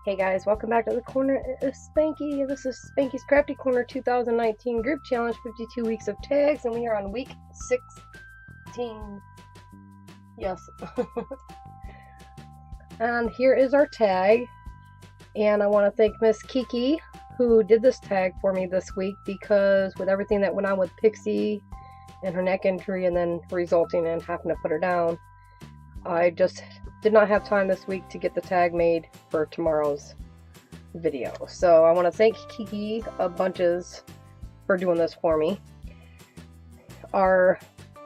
Hey guys, welcome back to the corner. It's Spanky. This is Spanky's Crafty Corner 2019 Group Challenge, 52 weeks of tags, and we are on week 16. Yes. And here is our tag. And I want to thank Miss Kiki, who did this tag for me this week, because with everything that went on with Pixie and her neck injury and then resulting in having to put her down, I just did not have time this week to get the tag made for tomorrow's video. So I want to thank Kiki a bunches for doing this for me. Our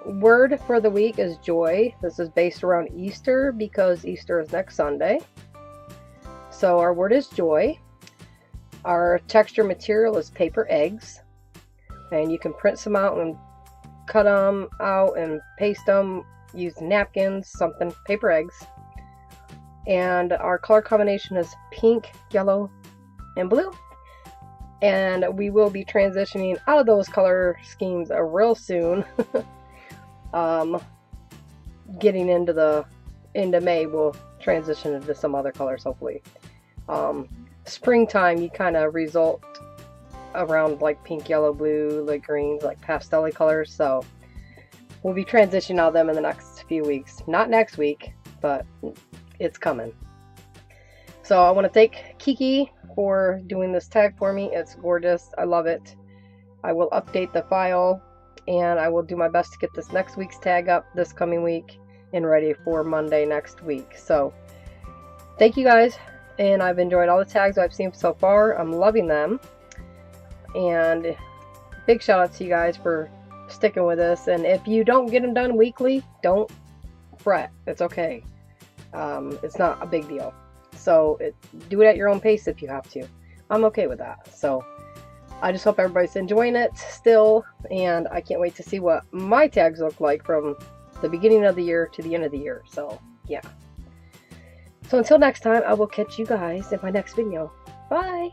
word for the week is joy. This is based around Easter because Easter is next Sunday. So our word is joy. Our texture material is paper eggs. And you can print some out and cut them out and paste them. Use napkins, something, paper eggs. And our color combination is pink, yellow, and blue. And we will be transitioning out of those color schemes real soon. Getting into May, we'll transition into some other colors, hopefully. Springtime, you kind of result around like pink, yellow, blue, like greens, like pastel colors. So we'll be transitioning out of them in the next few weeks. Not next week, but it's coming. So I want to thank Kiki for doing this tag for me. It's gorgeous. I love it. I will update the file and I will do my best to get this next week's tag up this coming week and ready for Monday next week. So thank you guys, and I've enjoyed all the tags I've seen so far. I'm loving them, and big shout out to you guys for sticking with us. And if you don't get them done weekly, don't fret. It's okay. It's not a big deal. So do it at your own pace if you have to. I'm okay with that. So I just hope everybody's enjoying it still, and I can't wait to see what my tags look like from the beginning of the year to the end of the year. So yeah. So until next time, I will catch you guys in my next video. Bye!